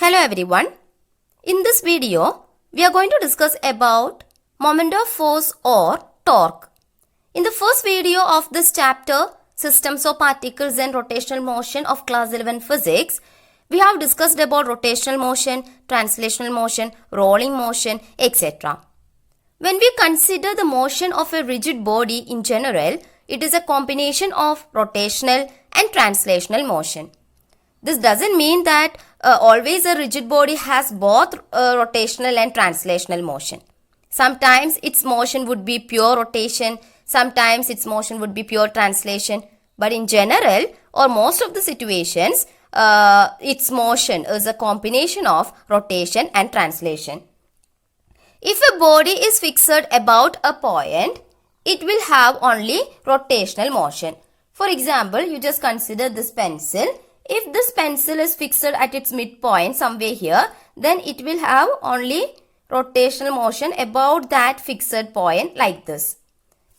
Hello everyone. In this video, we are going to discuss about moment of force or torque. In the first video of this chapter, Systems of Particles and Rotational Motion of Class 11 Physics, we have discussed about rotational motion, translational motion, rolling motion, etc. When we consider the motion of a rigid body in general, it is a combination of rotational and translational motion. This doesn't mean that always a rigid body has both rotational and translational motion. Sometimes its motion would be pure rotation, sometimes its motion would be pure translation. But in general, or most of the situations, its motion is a combination of rotation and translation. If a body is fixed about a point, it will have only rotational motion. For example, you just consider this pencil. If this pencil is fixed at its midpoint somewhere here, then it will have only rotational motion about that fixed point like this.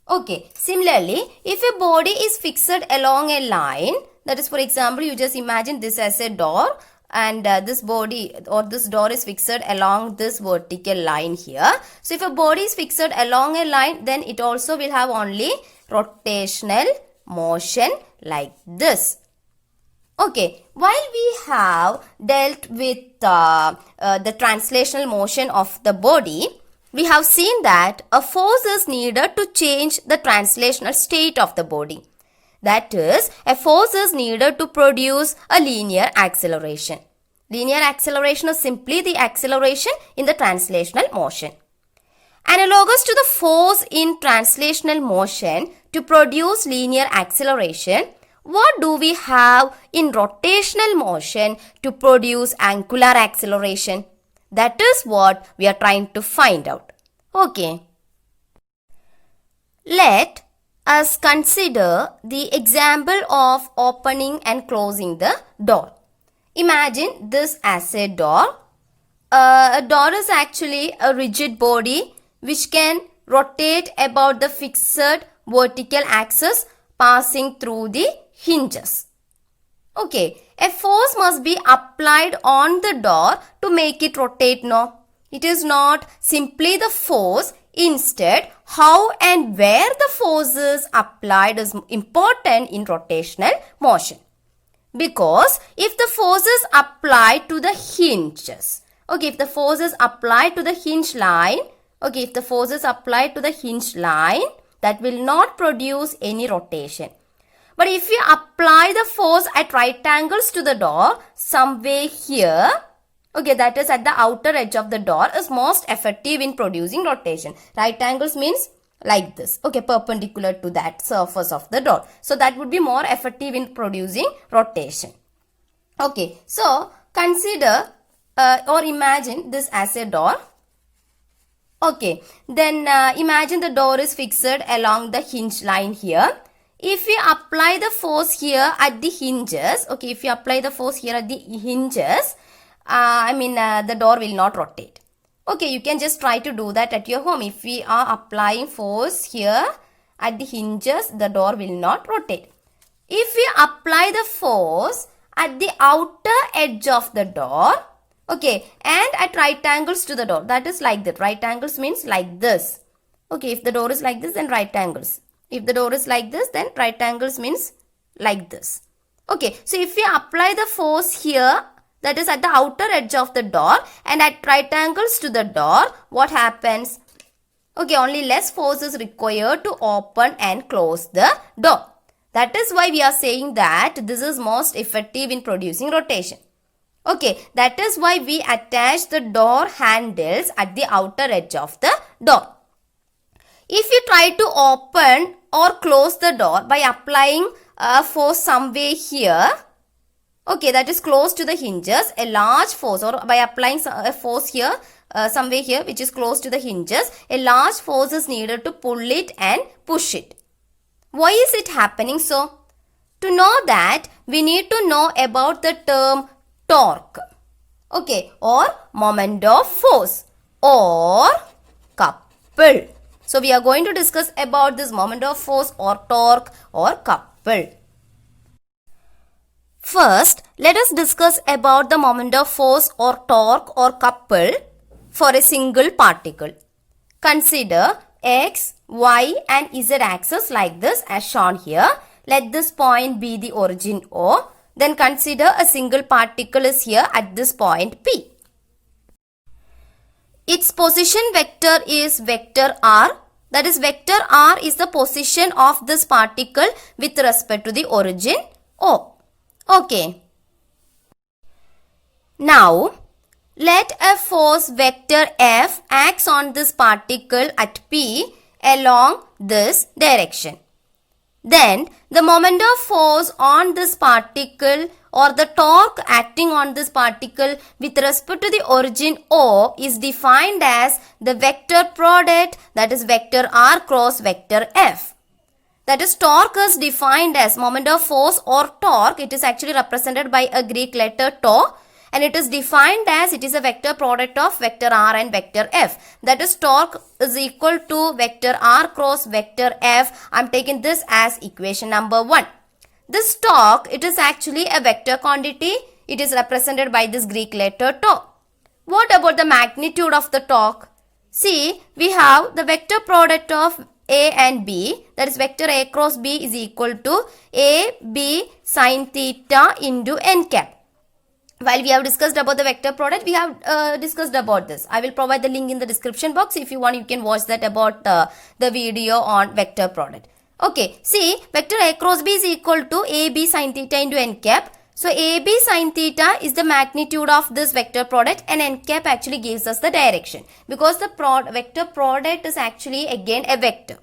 Okay, similarly, if a body is fixed along a line, that is, for example, you just imagine this as a door and this body or this door is fixed along this vertical line here. So, if a body is fixed along a line, then it also will have only rotational motion like this. Okay, while we have dealt with the translational motion of the body, we have seen that a force is needed to change the translational state of the body. That is, a force is needed to produce a linear acceleration. Linear acceleration is simply the acceleration in the translational motion. Analogous to the force in translational motion to produce linear acceleration, what do we have in rotational motion to produce angular acceleration? That is what we are trying to find out. Okay. Let us consider the example of opening and closing the door. Imagine this as a door. A door is actually a rigid body which can rotate about the fixed vertical axis passing through the hinges. Okay, a force must be applied on the door to make it rotate, no? It is not simply the force, instead how and where the force is applied is important in rotational motion. Because if the force is applied to the hinges, okay, if the force is applied to the hinge line, okay, if the force is applied to the hinge line, that will not produce any rotation. But if we apply the force at right angles to the door, somewhere here, okay, that is at the outer edge of the door, is most effective in producing rotation. Right angles means like this, okay, perpendicular to that surface of the door. So that would be more effective in producing rotation. Okay, so consider or imagine this as a door. Okay, then imagine the door is fixed along the hinge line here. If we apply the force here at the hinges, okay, if you apply the force here at the hinges, the door will not rotate. Okay, you can just try to do that at your home. If we are applying force here at the hinges, the door will not rotate. If we apply the force at the outer edge of the door, okay, and at right angles to the door, that is like that. Right angles means like this. Okay, if the door is like this, then right angles. If the door is like this, then right angles means like this. Okay, so if we apply the force here, that is at the outer edge of the door and at right angles to the door, what happens? Okay, only less force is required to open and close the door. That is why we are saying that this is most effective in producing rotation. Okay, that is why we attach the door handles at the outer edge of the door. If you try to open or close the door by applying force somewhere here, okay, that is close to the hinges, a large force, or by applying a force here, somewhere here which is close to the hinges, a large force is needed to pull it and push it. Why is it happening so? To know that, we need to know about the term torque, okay, or moment of force or couple. So, we are going to discuss about this moment of force or torque or couple. First, let us discuss about the moment of force or torque or couple for a single particle. Consider x, y and z axis like this as shown here. Let this point be the origin O. Then consider a single particle is here at this point P. Its position vector is vector r. That is, vector r is the position of this particle with respect to the origin O. Okay. Now, let a force vector F acts on this particle at P along this direction. Then, the moment of force on this particle or the torque acting on this particle with respect to the origin O is defined as the vector product, that is vector R cross vector F. That is, torque is defined as moment of force or torque. It is actually represented by a Greek letter tau, and it is defined as it is a vector product of vector R and vector F. That is, torque is equal to vector R cross vector F. I am taking this as equation number 1. This torque, it is actually a vector quantity. It is represented by this Greek letter tau. What about the magnitude of the torque? See, we have the vector product of A and B, that is vector A cross B is equal to AB sin theta into n cap. While we have discussed about the vector product, we have discussed about this. I will provide the link in the description box. If you want, you can watch that about the video on vector product. Okay, see, vector A cross B is equal to AB sin theta into n cap. So, AB sin theta is the magnitude of this vector product and n cap actually gives us the direction. Because the vector product is actually again a vector.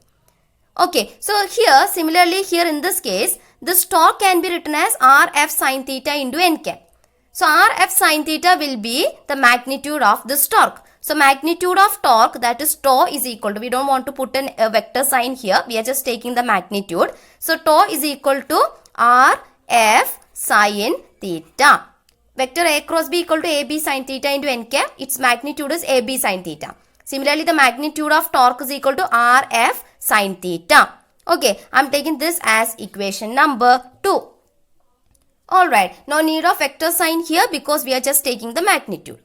Okay, so here, similarly here in this case, this torque can be written as Rf sin theta into n cap. So, Rf sin theta will be the magnitude of this torque. So, magnitude of torque, that is tau, is equal to, we don't want to put a vector sign here, we are just taking the magnitude. So, tau is equal to Rf sin theta. Vector A cross B equal to AB sin theta into n cap, its magnitude is AB sin theta. Similarly, the magnitude of torque is equal to Rf sin theta. Okay, I am taking this as equation number 2. Alright, no need of vector sign here because we are just taking the magnitude.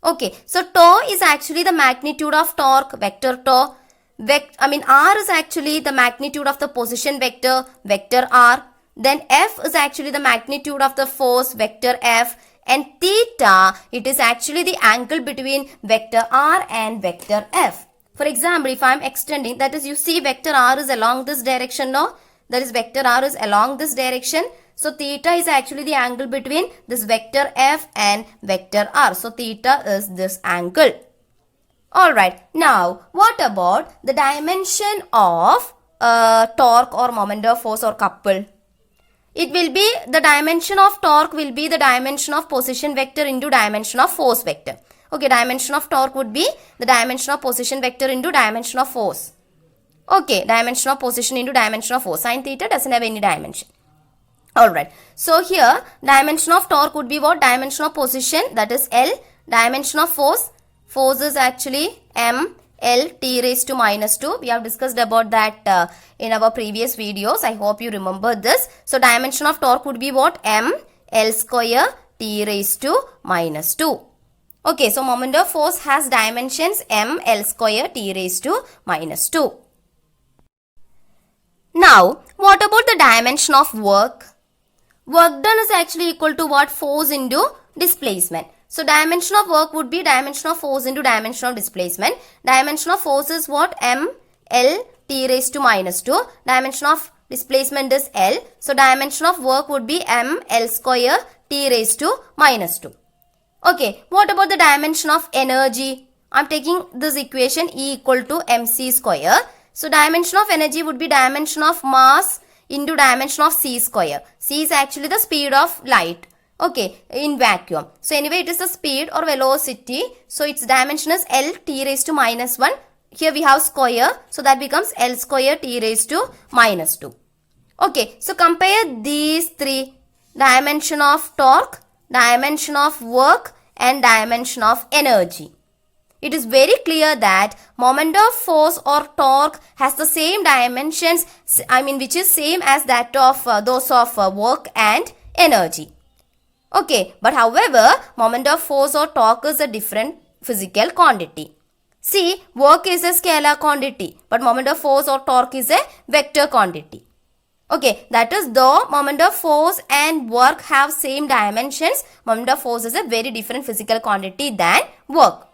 Okay, so tau is actually the magnitude of torque, vector tau. R is actually the magnitude of the position vector, vector R. Then F is actually the magnitude of the force, vector F. And theta, it is actually the angle between vector R and vector F. For example, if I am extending, that is, you see vector R is along this direction now. That is, vector R is along this direction. So, theta is actually the angle between this vector F and vector R. So, theta is this angle. Alright, now what about the dimension of torque or moment of force or couple? It will be, the dimension of torque will be the dimension of position vector into dimension of force vector. Okay, dimension of torque would be the dimension of position vector into dimension of force. Okay, dimension of position into dimension of force. Sin theta doesn't have any dimension. Alright, so here dimension of torque would be what? Dimension of position, that is L. Dimension of force, force is actually M L T raised to minus 2. We have discussed about that in our previous videos. I hope you remember this. So, dimension of torque would be what? M L square T raised to minus 2. Okay, so moment of force has dimensions M L square T raised to minus 2. Now, what about the dimension of work? Work done is actually equal to what? Force into displacement. So, dimension of work would be dimension of force into dimension of displacement. Dimension of force is what? M L T raised to minus 2. Dimension of displacement is L. So, dimension of work would be M L square T raised to minus 2. Okay, what about the dimension of energy? I am taking this equation E equal to mc square. So, dimension of energy would be dimension of mass into dimension of c square. C is actually the speed of light. Okay, in vacuum. So, anyway, it is the speed or velocity. So, its dimension is L T raised to minus 1. Here we have square. So, that becomes L square T raised to minus 2. Okay, so compare these three: dimension of torque, dimension of work and dimension of energy. It is very clear that moment of force or torque has the same dimensions, which is same as that of those of work and energy. Okay, but however, moment of force or torque is a different physical quantity. See, work is a scalar quantity, but moment of force or torque is a vector quantity. Okay, that is though moment of force and work have same dimensions, moment of force is a very different physical quantity than work.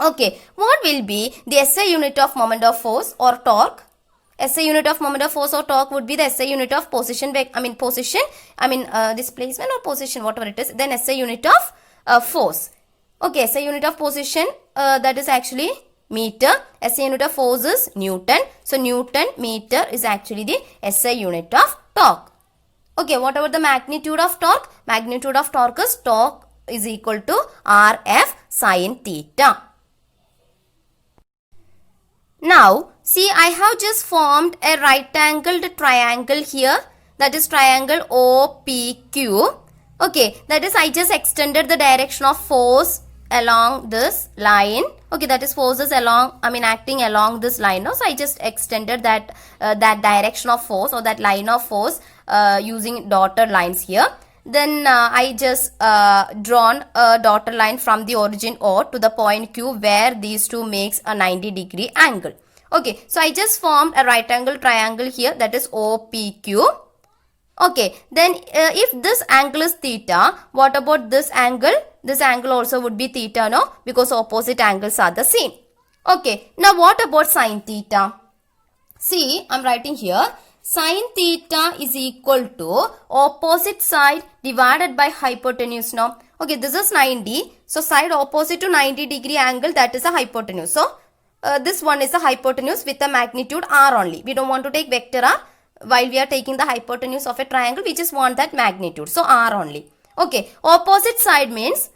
Okay, what will be the SI unit of moment of force or torque? SI unit of moment of force or torque would be the SI unit of displacement or position, whatever it is, then SI unit of force. Okay, SI unit of position, that is actually meter. SI unit of force is Newton. So, Newton meter is actually the SI unit of torque. Okay, what about the magnitude of torque? Magnitude of torque is equal to RF sin theta. Now, see, I have just formed a right-angled triangle here. That is triangle OPQ. Okay, that is I just extended the direction of force along this line. Okay, that is forces acting along this line. So, I just extended that direction of force or that line of force using dotted lines here. Then I just drawn a dotted line from the origin O to the point Q where these two makes a 90-degree angle. Okay, so I just formed a right angle triangle here, that is OPQ. Okay, then if this angle is theta, what about this angle? This angle also would be theta, no? Because opposite angles are the same. Okay, now what about sin theta? See, I am writing here. Sin theta is equal to opposite side divided by hypotenuse now. Okay, this is 90. So, side opposite to 90-degree angle, that is a hypotenuse. So, this one is a hypotenuse with a magnitude r only. We don't want to take vector r. While we are taking the hypotenuse of a triangle, we just want that magnitude. So, r only. Okay, opposite side means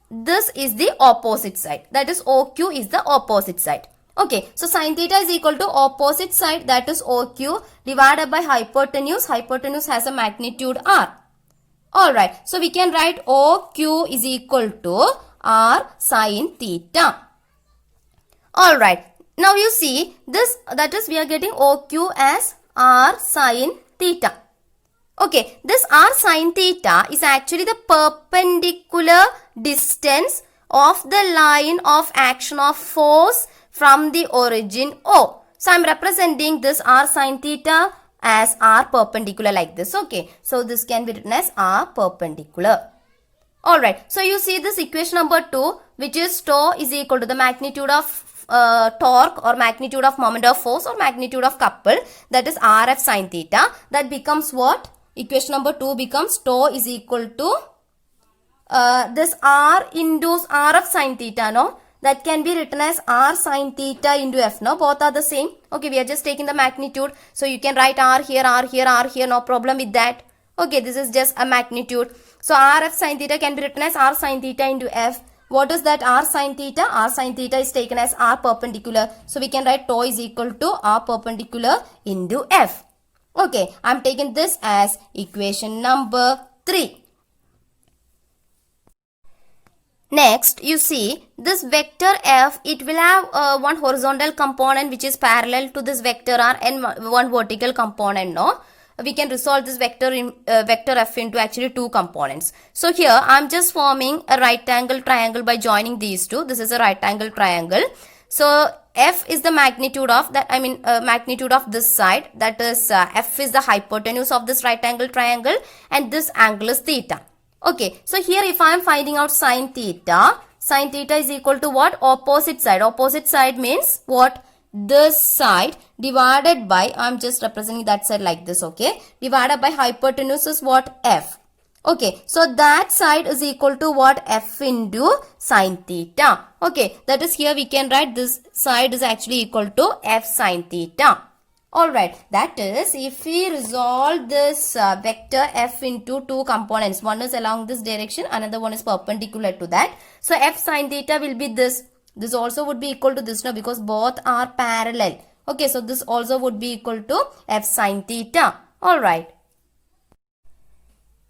this is the opposite side. That is OQ is the opposite side. Okay, so sin theta is equal to opposite side, that is OQ, divided by hypotenuse. Hypotenuse has a magnitude r. Alright, so we can write OQ is equal to r sin theta. Alright, now you see this, that is we are getting OQ as r sin theta. Okay, this r sin theta is actually the perpendicular distance of the line of action of force from the origin O. So, I am representing this r sin theta as r perpendicular like this. Okay, so this can be written as r perpendicular. Alright, so you see this equation number 2, which is tau is equal to the magnitude of torque or magnitude of moment of force or magnitude of couple, that is RF sin theta. That becomes what? Equation number 2 becomes tau is equal to this r into RF sin theta, no? That can be written as r sin theta into f, no? Both are the same. Okay, we are just taking the magnitude. So, you can write r here, r here, r here, no problem with that. Okay, this is just a magnitude. So, RF sin theta can be written as r sin theta into f. What is that r sin theta? R sin theta is taken as r perpendicular. So, we can write tau is equal to r perpendicular into f. Okay, I am taking this as equation number 3. Next, you see this vector f, it will have one horizontal component which is parallel to this vector r and one vertical component, no? We can resolve this vector f into actually two components. So, here I am just forming a right angle triangle by joining these two. This is a right angle triangle. So, f is the magnitude of that, magnitude of this side, that is f is the hypotenuse of this right angle triangle and this angle is theta. Okay, so here if I am finding out sin theta is equal to what? Opposite side. Opposite side means what? This side divided by, I am just representing that side like this, okay? Divided by hypotenuse is what? F. Okay, so that side is equal to what? F into sin theta. Okay, that is here we can write this side is actually equal to F sin theta. Alright, that is if we resolve this vector f into two components, one is along this direction, another one is perpendicular to that. So, f sin theta will be this. This also would be equal to this now because both are parallel. Okay, so this also would be equal to f sin theta. Alright.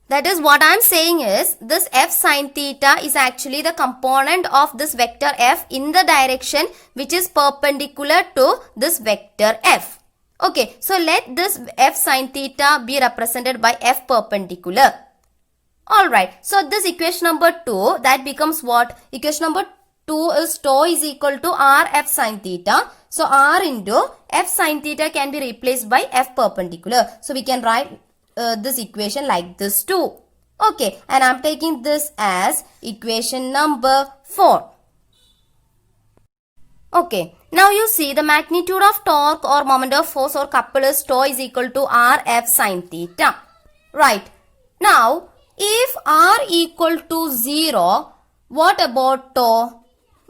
That is what I am saying is this f sin theta is actually the component of this vector f in the direction which is perpendicular to this vector f. Okay, so let this f sin theta be represented by f perpendicular. Alright, so this equation number 2, that becomes what? Equation number 2 is tau is equal to r f sin theta. So r into f sin theta can be replaced by f perpendicular. So we can write this equation like this too. Okay, and I'm taking this as equation number 4. Okay, now you see the magnitude of torque or moment of force or couple is tau is equal to r f sin theta. Right, now if r equal to 0, what about tau?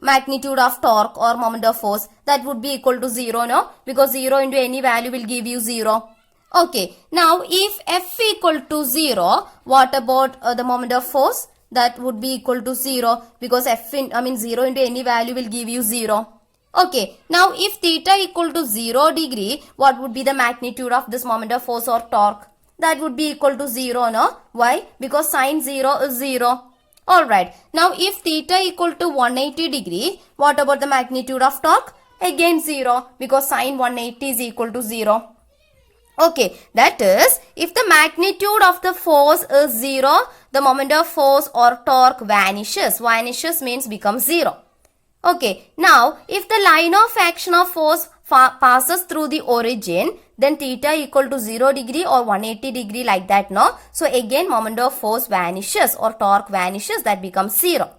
Magnitude of torque or moment of force, that would be equal to 0, no? Because 0 into any value will give you 0. Okay, now if f equal to 0, what about the moment of force? That would be equal to 0 because 0 into any value will give you 0. Okay, now if theta equal to 0 degree, what would be the magnitude of this moment of force or torque? That would be equal to 0, no? Why? Because sine 0 is 0. Alright, now if theta equal to 180 degree, what about the magnitude of torque? Again 0 because sine 180 is equal to 0. Okay, that is, if the magnitude of the force is 0, the moment of force or torque vanishes. Vanishes means becomes 0. Okay, now if the line of action of force passes through the origin, then theta equal to 0 degree or 180 degree like that, no? So again moment of force vanishes or torque vanishes, that becomes 0.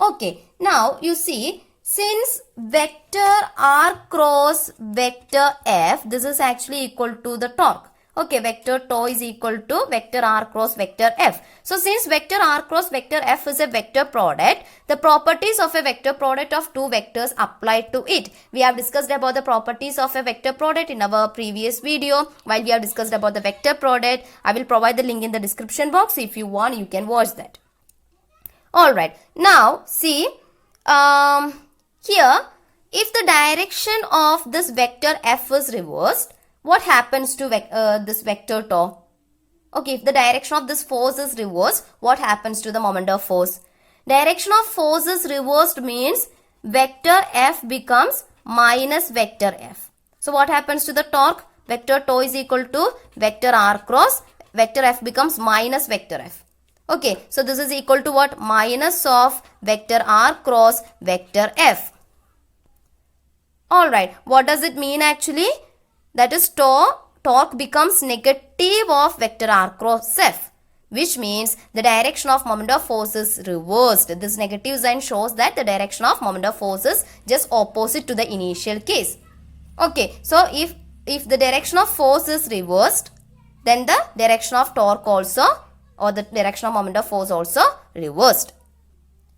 Okay, now you see, since vector r cross vector f, this is actually equal to the torque. Okay, vector tau is equal to vector r cross vector f. So since vector r cross vector f is a vector product, the properties of a vector product of two vectors apply to it. We have discussed about the properties of a vector product in our previous video. While we have discussed about the vector product, I will provide the link in the description box. If you want, you can watch that. Alright, now see, here, if the direction of this vector f is reversed, what happens to this vector tau? Okay, if the direction of this force is reversed, what happens to the moment of force? Direction of force is reversed means vector f becomes minus vector f. So what happens to the torque? Vector tau is equal to vector r cross vector f becomes minus vector f. Okay, so this is equal to what? Minus of vector r cross vector f. Alright, what does it mean actually? That is torque becomes negative of vector r cross f, which means the direction of moment of force is reversed. This negative sign shows that the direction of moment of force is just opposite to the initial case. Okay, so if the direction of force is reversed, then the direction of torque also, or the direction of moment of force also reversed.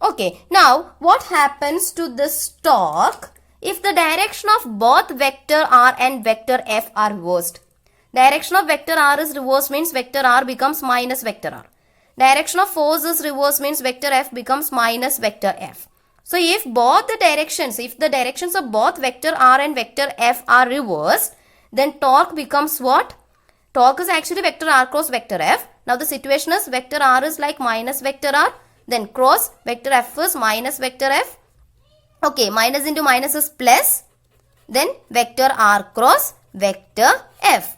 Okay, now what happens to this torque if the direction of both vector r and vector f are reversed? Direction of vector r is reversed means vector r becomes minus vector r. Direction of force is reversed means vector f becomes minus vector f. So if both the directions, if the directions of both vector r and vector f are reversed, then torque becomes what? Torque is actually vector r cross vector f. Now the situation is vector r is like minus vector r, then cross vector f is minus vector f. Okay, minus into minus is plus, then vector r cross vector f.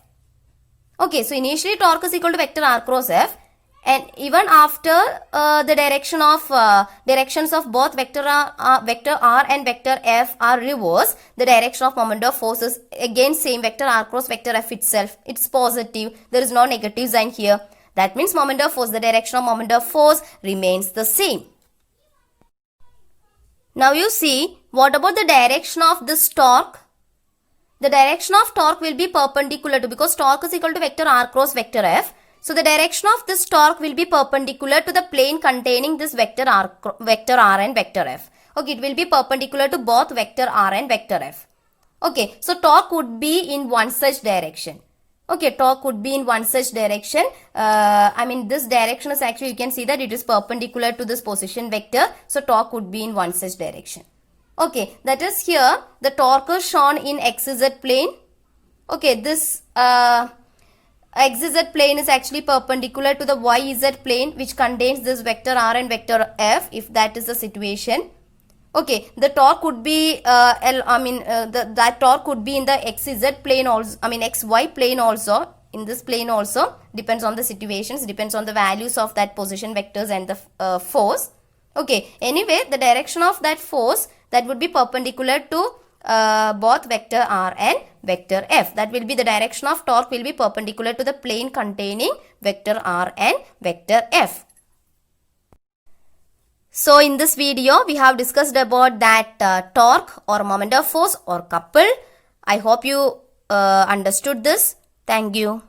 Okay, so initially torque is equal to vector r cross f, and even after the directions of both vector r and vector f are reversed, the direction of moment of force is again same, vector r cross vector f itself. It's positive. There is no negative sign here. That means moment of force, the direction of moment of force remains the same. Now you see, what about the direction of this torque? The direction of torque will be perpendicular to, because torque is equal to vector r cross vector f. So the direction of this torque will be perpendicular to the plane containing this vector r and vector f. Okay, it will be perpendicular to both vector r and vector f. Okay, so torque would be in one such direction. Okay, torque would be in one such direction. This direction is actually, you can see that it is perpendicular to this position vector. So torque would be in one such direction. Okay, that is here the torque is shown in xz plane. Okay, this xz plane is actually perpendicular to the yz plane, which contains this vector r and vector f, if that is the situation. Okay, the torque would be that torque would be in the xz plane also, xy plane also, In this plane also depends on the situations, depends on the values of that position vectors and the force. Okay, anyway, the direction of that force that would be perpendicular to both vector r and vector f. That will be the direction of torque will be perpendicular to the plane containing vector r and vector f. So in this video we have discussed about that torque or moment of force or couple. I hope you understood this. Thank you.